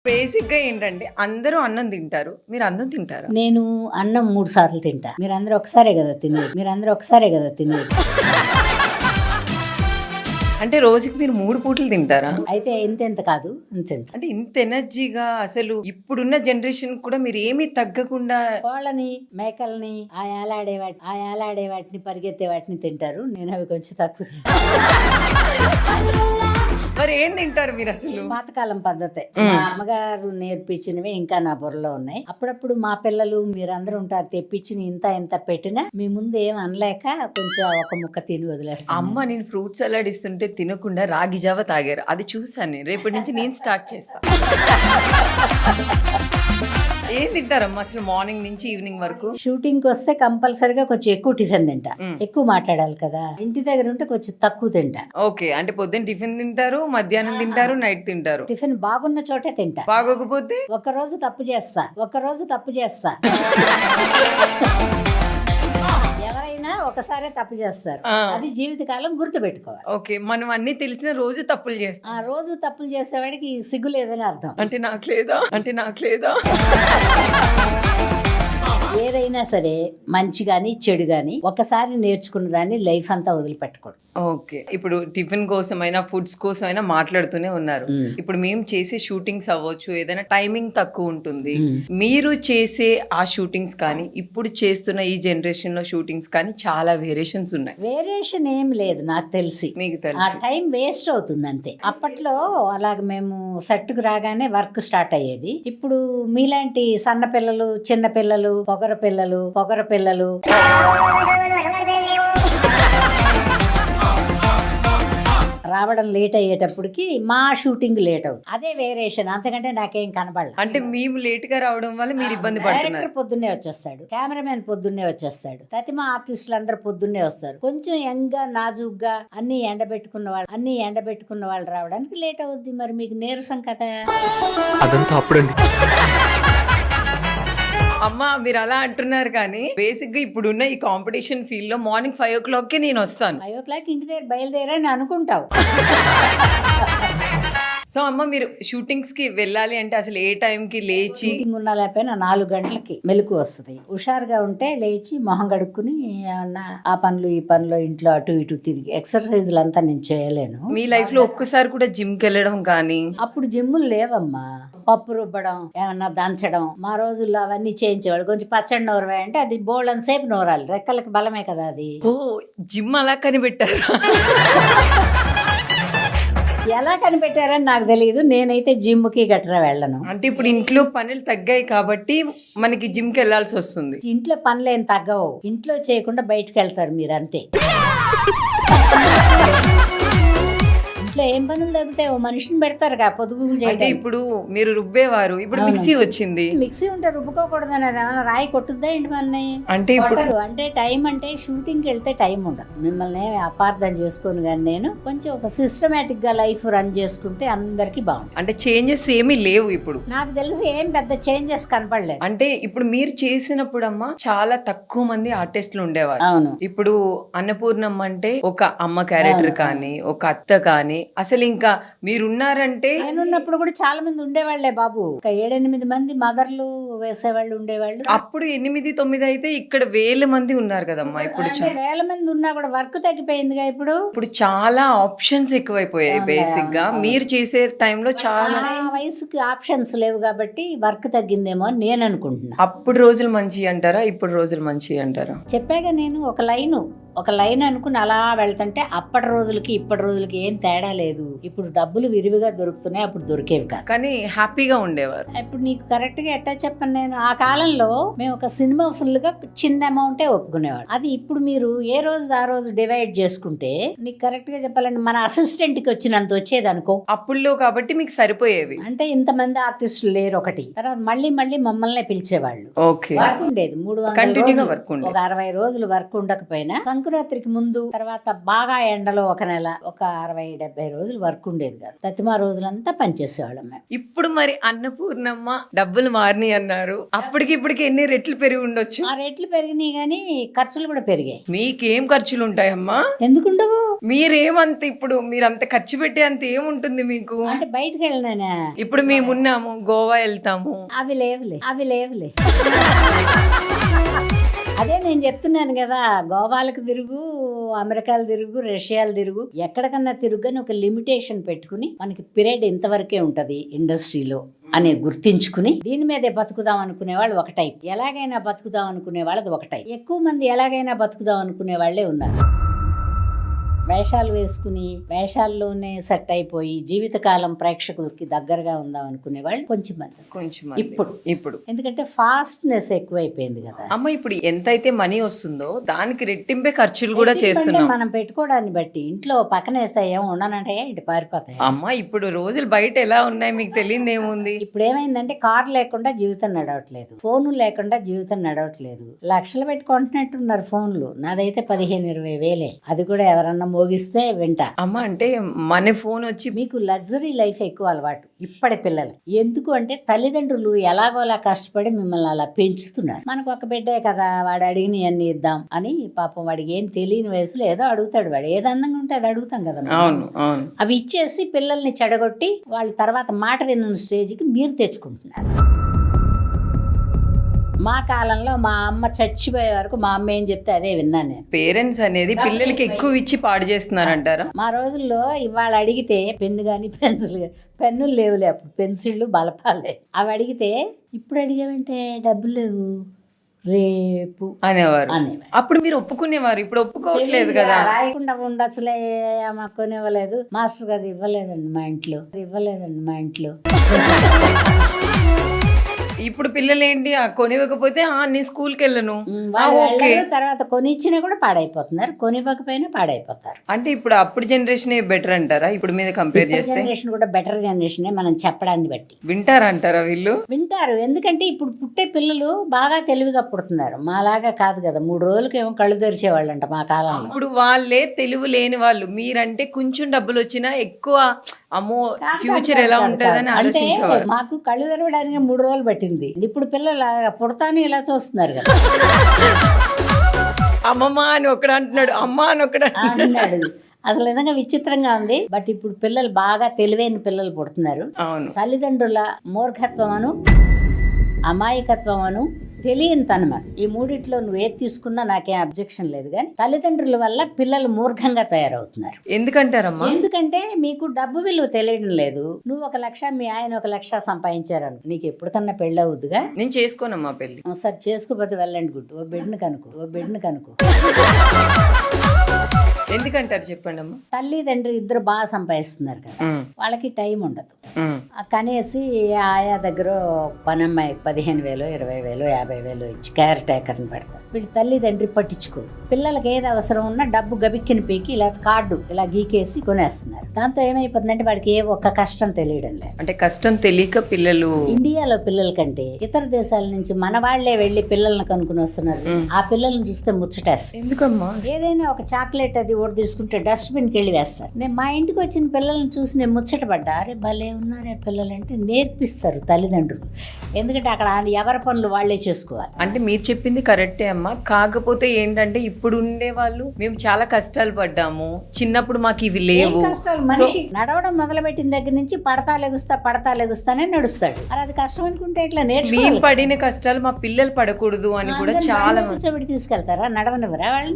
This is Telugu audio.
బేసిక్ గా ఏంటంటే అందరూ అన్నం తింటారు, మీరు అన్నం తింటారా? నేను అన్నం 3 సార్లు తింటా. మీరందరూ ఒకసారే కదా తినేది. అంటే రోజుకి మీరు 3 పూటలు తింటారా? అయితే ఇంతెంత కాదు, ఇంతెంత. అంటే ఇంత ఎనర్జీగా అసలు ఇప్పుడున్న జనరేషన్ కూడా మీరు ఏమీ తగ్గకుండా కోళ్ళని, మేకల్ని, ఆ ఏలాడే వాటిని, పరిగెత్తే వాటిని తింటారు. నేను అవి కొంచెం తక్కువ తింటా. మరి ఏం తింటారు మీరు అసలు? పాతకాలం పద్ధతే. మా అమ్మగారు నేర్పించినవి ఇంకా నా బుర్రలో ఉన్నాయి. అప్పుడప్పుడు మా పిల్లలు మీరందరూ ఉంటారు, తెప్పించిన ఇంత పెట్టినా మీ ముందు ఏం అనలేక కొంచెం ఒక ముక్క తిని వదిలేస్తాను. అమ్మ నేను ఫ్రూట్ సలాడ్ ఇస్తుంటే తినకుండా రాగి జావ తాగారు, అది చూసాను నేను. రేపటి నుంచి నేను స్టార్ట్ చేస్తాను. ఏం తింటారమ్మా అసలు మార్నింగ్ నుంచి ఈవినింగ్ వరకు? షూటింగ్ కి వస్తే కంపల్సరిగా కొంచెం ఎక్కువ టిఫిన్ తింటా. ఎక్కువ మాట్లాడాలి కదా, ఇంటి దగ్గర ఉంటే కొంచెం తక్కువ తింటా. ఓకే, అంటే పొద్దున్న టిఫిన్ తింటారు, మధ్యాహ్నం తింటారు, నైట్ తింటారు. టిఫిన్ బాగున్న చోటే తింటా. బాగోకపోతే ఒక్కరోజు తప్పు చేస్తా. ఎవరైనా ఒకసారే తప్పు చేస్తారు, అది జీవితకాలం గుర్తు పెట్టుకోవాలి. ఓకే, మనం అన్ని తెలిసిన రోజు తప్పులు చేస్తాం. ఆ రోజు తప్పులు చేసేవాడికి సిగ్గు లేదని అర్థం. అంటే నాకు లేదా ఏదైనా సరే మంచి గాని చెడు గాని ఒకసారి నేర్చుకున్న దాన్ని లైఫ్ అంతా వదిలిపెట్టకూడదు. ఓకే, ఇప్పుడు టిఫిన్ కోసమైనా ఫుడ్స్ కోసమైనా మాట్లాడుతూనే ఉన్నారు. ఇప్పుడు మేము చేసే షూటింగ్స్ అవ్వచ్చు, ఏదైనా టైమింగ్ తక్కువ ఉంటుంది. మీరు చేసే ఆ షూటింగ్స్ కానీ ఇప్పుడు చేస్తున్న ఈ జనరేషన్ లో షూటింగ్స్ కానీ చాలా వేరియేషన్స్ ఉన్నాయి. వేరియేషన్ ఏం లేదు నాకు తెలిసి. మీకు ఆ తెలుసు టైం వేస్ట్ అవుతుంది అంతే. అప్పట్లో అలాగ మేము సెట్కు రాగానే వర్క్ స్టార్ట్ అయ్యేది. ఇప్పుడు మీలాంటి సన్న పిల్లలు, చిన్న పిల్లలు, పొగర పిల్లలు రావడం లేట్ అయ్యేటప్పటికి మా షూటింగ్ లేట్ అవుతుంది. అదే వేరియేషన్, అంతకంటే నాకేం కనబడలేదు. అంటే మేము లేట్ గా రావడం వల్ల మీరు ఇబ్బంది పడుతున్నారు. డైరెక్టర్ పొద్దున్నే వచ్చేస్తాడు, కెమెరామెన్ పొద్దున్నే వచ్చేస్తాడు, ప్రతిమ ఆర్టిస్టులు అందరూ పొద్దున్నే వస్తారు. కొంచెం యంగ్ గా నాజుగ్గా అన్ని ఎండబెట్టుకున్న వాళ్ళు రావడానికి లేట్ అవుద్ది. మరి మీకు నీరసం కదా. అదంతా అప్పుడండి. అమ్మ మీరు అలా అంటున్నారు కానీ బేసిక్ గా ఇప్పుడున్న ఈ కాంపిటీషన్ ఫీల్డ్ లో మార్నింగ్ 5 o'clock కి నేను వస్తాను. 5 o'clock ఇంటి దగ్గర బయలుదేరని అనుకుంటావు. సో అమ్మ మీరు షూటింగ్స్ కి వెళ్ళాలి అంటే అసలు ఏ టైం కి లేచి? షూటింగ్ ఉన్నా లేకపోయినా 4 గంటలకి మెలకు వస్తుంది. హుషారుగా ఉంటే లేచి మొహం కడుక్కుని ఏమన్నా ఆ పనులు ఈ పనులు ఇంట్లో అటు ఇటు తిరిగి ఎక్సర్సైజ్లు అంతా నేను చేయలేను. మీ లైఫ్ లో ఒక్కసారి కూడా జిమ్ కి వెళ్ళడం కానీ? అప్పుడు జిమ్ములు లేవమ్మా. పప్పు రుబ్బడం, ఏమన్నా దంచడం, మా రోజుల్లో అవన్నీ చేయించేవాడు. కొంచెం పచ్చడి నూరవే అంటే అది బోల్డ్ సేపు నూరాలి, రెక్కలకి బలమే కదా అది. ఓ జిమ్ అలా కనిపెట్టారు. ఎలా కనిపెట్టారని నాకు తెలియదు. నేనైతే జిమ్కి గట్రా వెళ్ళను. అంటే ఇప్పుడు ఇంట్లో పనులు తగ్గాయి కాబట్టి మనకి జిమ్ కి వెళ్లాల్సి వస్తుంది. ఇంట్లో పనులు ఏం తగ్గవు, ఇంట్లో చేయకుండా బయటకు వెళ్తారు మీరు అంతే. ఇంట్లో ఏం పనులు తగ్గుతాయి, ఓ మనిషిని పెడతారుగా పొదుగు అంటే చేయడానికి. ఇప్పుడు మీరు రుబ్బేవారు, ఇప్పుడు మిక్సీ వచ్చింది. మిక్సీ ఉంటే రుబ్బుకోకూడదని అది ఏమైనా రాయి కొట్టుద్దా ఏంటి మన? అంటే ఇప్పుడు అంటే టైం అంటే షూటింగ్కి వెళ్తే టైం ఉండదు. మిమ్మల్ని అపార్థం చేసుకోను కానీ నేను కొంచెం ఒక సిస్టమేటిక్ గా లైఫ్ రన్ చేసుకుంటే అందరికి బాగుంటుంది. అంటే చేంజెస్ ఏమీ లేవు ఇప్పుడు. నాకు తెలిసి ఏం పెద్ద చేంజెస్ కనపడలేదు. అంటే ఇప్పుడు మీరు చేసినప్పుడు అమ్మ చాలా తక్కువ మంది ఆర్టిస్టులు ఉండేవారు. అవును. ఇప్పుడు అన్నపూర్ణమ్మ అంటే ఒక అమ్మ క్యారెక్టర్ కానీ ఒక అత్త కానీ, అసలు ఇంకా మీరున్నారంటే. నేనున్నప్పుడు కూడా చాలా మంది ఉండేవాళ్లే బాబు. ఒక 7-8 మంది మదర్లు వేసేవాళ్ళు ఉండేవాళ్ళు. అప్పుడు 8-9 అయితే ఇక్కడ 1000 మంది ఉన్నారు కదమ్మా. ఇప్పుడు అంటే 1000 మంది ఉన్నా కూడా వర్క్ తగ్గిపోయిందిగా. ఇప్పుడు చాలా ఆప్షన్స్ ఎక్కువైపోయాయి. బేసిక్ గా మీరు చేసే టైంలో చాలా వయసుకి ఆప్షన్స్ లేవు కాబట్టి వర్క్ తగ్గిందేమో అని నేను అనుకుంటున్నా. అప్పుడు రోజులు మంచి అంటారా, ఇప్పుడు రోజులు మంచి అంటారా? చెప్పాగా నేను ఒక లైన్ అనుకుని అలా వెళ్తుంటే అప్పటి రోజులకి ఇప్పటి రోజులకి ఏం తేడా లేదు. ఇప్పుడు డబ్బులు విరివిగా దొరుకుతున్నాయి, అప్పుడు దొరికేవి కాదు. కానీ హ్యాపీగా ఉండేవారు. ఇప్పుడు నీకు కరెక్ట్ గా ఎట్టా చెప్పను నేను. ఆ కాలంలో మేము ఒక సినిమా ఫుల్ గా చిన్న అమౌంటే ఒప్పుకునేవాడు. అది ఇప్పుడు మీరు ఏ రోజు ఆ రోజు డివైడ్ చేసుకుంటే నీకు కరెక్ట్ గా చెప్పాలంటే మన అసిస్టెంట్ కి వచ్చినంత వచ్చేది అనుకో. అప్పుల్లో కాబట్టి మీకు సరిపోయేవి. అంటే ఇంతమంది ఆర్టిస్టులు లేరు ఒకటి. తర్వాత మళ్ళీ మమ్మల్ని పిలిచేవాళ్ళు. ఓకే, వర్క్ ఉండేది 300 కంటిన్యూగా రోజులు. వర్క్ ఉండేది. ఒక 60 రోజులు వర్క్ ఉండకపోయినా సంక్రాంతికి ముందు తర్వాత బాగా ఎండలో ఒక నెల ఒక 60-70 రోజులు వర్క్ ఉండేది కాదు. ప్రతిమా రోజులంతా పనిచేసేవాళ్ళం మేము. ఇప్పుడు మరి అన్నపూర్ణమ్మ డబ్బులు మారినాయి అన్నారు, అప్పటికి ఇప్పటికి ఎన్ని రెట్లు పెరిగి ఉండొచ్చు? ఆ రేట్లు పెరిగినాయి కానీ ఖర్చులు కూడా పెరిగాయి. మీకేం ఖర్చులు ఉంటాయమ్మా? ఎందుకుండవు? మీరేమంత ఇప్పుడు మీరంత ఖర్చు పెట్టే అంత ఏముంటుంది మీకు? అంటే బయటకు వెళ్ళినానా? ఇప్పుడు మేమున్నాము, గోవా వెళ్తాము. అవి లేవులే. అదే నేను చెప్తున్నాను కదా, గోవాలకు తిరుగు, అమెరికాలు తిరుగు, రష్యాలు తిరుగు, ఎక్కడికన్నా తిరుగు అని ఒక లిమిటేషన్ పెట్టుకుని మనకి పీరియడ్ ఇంతవరకే ఉంటది ఇండస్ట్రీలో అని గుర్తించుకుని దీని మీదే బతుకుదాం అనుకునే వాళ్ళు ఒక టైప్, ఎలాగైనా బతుకుదాం అనుకునే వాళ్ళది ఒక టైప్. ఎక్కువ మంది ఎలాగైనా బతుకుదాం అనుకునే వాళ్ళే ఉన్నారు. వేషాలు వేసుకుని వేషాల్లోనే సెట్ అయిపోయి జీవితకాలం ప్రేక్షకులకి దగ్గరగా ఉందాం అనుకునే వాళ్ళు కొంచెం మంది. ఇప్పుడు ఎందుకంటే ఫాస్ట్నెస్ ఎక్కువైపోయింది కదా అమ్మ. ఇప్పుడు ఎంతైతే మనీ వస్తుందో దానికి రెట్టింపే ఖర్చులు కూడా చేస్తున్నాం. మనం పెట్టుకోవడాన్ని బట్టి ఇంట్లో పక్కన వేస్తే ఏమో ఉండనంటే ఇటు పారిపోతాయి. అమ్మ ఇప్పుడు రోజులు బయట ఎలా ఉన్నాయి మీకు తెలియదు ఏముంది. ఇప్పుడు ఏమైందంటే కారు లేకుండా జీవితం నడవట్లేదు, ఫోను లేకుండా జీవితం నడవట్లేదు. లక్షలు పెట్టుకుంటున్నట్టున్నారు ఫోన్లు. నాదైతే 15-20 వేలే, అది కూడా ఎవరన్నా మోగిస్తే వింటా. అమ్మ అంటే మన ఫోన్ వచ్చి మీకు లగ్జరీ లైఫ్ ఎక్కువ అలవాటు ఇప్పటి పిల్లలు. ఎందుకు అంటే తల్లిదండ్రులు ఎలాగోలా కష్టపడి మిమ్మల్ని అలా పెంచుతున్నారు. మనకు ఒక బిడ్డే కదా, వాడు అడిగిన అన్ని ఇద్దాం అని. పాపం వాడికి ఏం తెలియని వయసులో ఏదో అడుగుతాడు. వాడు ఏది అందంగా ఉంటే అది అడుగుతాం కదా. అవి ఇచ్చేసి పిల్లల్ని చెడగొట్టి వాళ్ళ తర్వాత మాట విన్న స్టేజ్కి మీరు తెచ్చుకుంటున్నారు. మా కాలంలో మా అమ్మ చచ్చిపోయే వరకు మా అమ్మ ఏం చెప్తే అదే విన్నాను నేను. పేరెంట్స్ అనేది పిల్లలకి ఎక్కువ ఇచ్చి పాడు చేస్తున్నారంటారా? మా రోజుల్లో ఇవాళ అడిగితే పెన్ను కానీ పెన్సిల్ కానీ, పెన్నులు లేవులే అప్పుడు, పెన్సిళ్ళు బలపాలే. అవి అడిగితే ఇప్పుడు అడిగామంటే డబ్బులు లేవు రేపు అనేవారు. అప్పుడు మీరు ఒప్పుకునేవారు, ఇప్పుడు ఒప్పుకోవట్లేదు కదా. రాయకుండా ఉండొచ్చులే మాకు కొనివ్వలేదు, మాస్టర్ గారు ఇవ్వలేదండి మా ఇంట్లో. ఇప్పుడు పిల్లలు ఏంటి, కొనివ్వకపోతే నీ స్కూల్కి వెళ్ళను, తర్వాత కొనిచ్చినా కూడా పాడైపోతున్నారు, కొనివ్వకపోయినా పాడైపోతారు. అంటే ఇప్పుడు అప్పుడు జనరేషన్ బెటర్ అంటారా ఇప్పుడు మీద కంపేర్ చేస్తే? జనరేషన్ కూడా బెటర్ జనరేషన్ మనం చెప్పడాన్ని బట్టి. వింటారంటారా వీళ్ళు? వింటారు, ఎందుకంటే ఇప్పుడు పుట్టే పిల్లలు బాగా తెలివిగా పుడుతున్నారు. మాలాగా కాదు కదా, 3 రోజులకి ఏమో కళ్ళు తెరిచేవాళ్ళంట మా కాలంలో. ఇప్పుడు వాళ్ళే తెలివి లేని వాళ్ళు. మీరంటే కొంచెం డబ్బులు వచ్చినా ఎక్కువ అమ్మో ఫ్యూచర్ ఎలా ఉంటుందని ఆలోచించేవారు. మాకు కళ్ళు తెరవడానికి 3 రోజులు పట్టింది. ఇప్పుడు పిల్లలు పుడతాను ఇలా చూస్తున్నారు కదా. అమ్మమ్మ అని ఒకడు అంటున్నాడు, అమ్మ అని ఒకడు అంటున్నాడు. అసలు నిజంగా విచిత్రంగా ఉంది. బట్ ఇప్పుడు పిల్లలు బాగా తెలివైన పిల్లలు పుడుతున్నారు. అవును. తల్లిదండ్రుల మూర్ఖత్వమును, అమాయకత్వమును, తెలియని తనమ, ఈ మూడిట్లో నువ్వు ఏది తీసుకున్నా నాకేం అబ్జెక్షన్ లేదు. కానీ తల్లిదండ్రుల వల్ల పిల్లలు మూర్ఖంగా తయారవుతున్నారు. ఎందుకంటారమ్మా? ఎందుకంటే మీకు డబ్బు విలువ తెలియడం లేదు. నువ్వు 1 లక్ష, మీ ఆయన 1 లక్ష సంపాదించారను, నీకు ఎప్పటికన్నా పెళ్ళి అవుద్దుగా? నేను చేసుకోనమ్మా పెళ్లి. సరే చేసుకోపోతే వెళ్ళండి గుడ్, ఓ బిడ్డను కనుకో. ఎందుకంటారు చెప్పండి అమ్మా? తల్లిదండ్రి ఇద్దరు బాగా సంపాదిస్తున్నారు కదా, వాళ్ళకి టైం ఉండదు. కనేసి ఆయా దగ్గర పనమ్మాయి 15,000, 20,000, 50,000 ఇచ్చి కేర్ టేకర్ని పెడతారు. వీళ్ళు తల్లిదండ్రి పట్టించుకోరు. పిల్లలకి ఏది అవసరం ఉన్నా డబ్బు గబిక్కిని పీకి ఇలా కార్డు ఇలా గీకేసి కొనేస్తున్నారు. దాంతో ఏమైపోతుందంటే వాడికి ఏ ఒక్క కష్టం తెలియడం లేదు. అంటే కష్టం తెలియక పిల్లలు ఇండియాలో పిల్లల కంటే ఇతర దేశాల నుంచి మన వాళ్లే వెళ్లి పిల్లల్ని కనుక్కుని వస్తున్నారు. ఆ పిల్లల్ని చూస్తే ముచ్చటేస్తారు. ఎందుకమ్మా? ఏదైనా ఒక చాక్లెట్ అది ఒకటి తీసుకుంటే డస్ట్బిన్కి వెళ్ళి వేస్తారు. నేను మా ఇంటికి వచ్చిన పిల్లల్ని చూసి నేను ముచ్చటపడ్డా, అరే భలే ఉన్నారే పిల్లలంటే. నేర్పిస్తారు తల్లిదండ్రులు, ఎందుకంటే అక్కడ ఎవరి పనులు వాళ్లే చేసుకోవాలి. అంటే మీరు చెప్పింది కరెక్టే అమ్మా. కాకపోతే ఏంటంటే ఇప్పుడు ఉండే వాళ్ళు మేము చాలా కష్టాలు పడ్డాము, చిన్నప్పుడు మాకు ఇవి లేవు. కష్టాలు మనిషి నడవడం మొదలుపెట్టిన దగ్గర నుంచి పడతా లెగుస్తానే నడుస్తాడు. అది కష్టం అనుకుంటే ఇట్లా మేము పడిన కష్టాలు మా పిల్లలు పడకూడదు అని కూడా చాలా మంది తీసుకెళ్తారా, నడవనివ్వరా వాళ్ళు?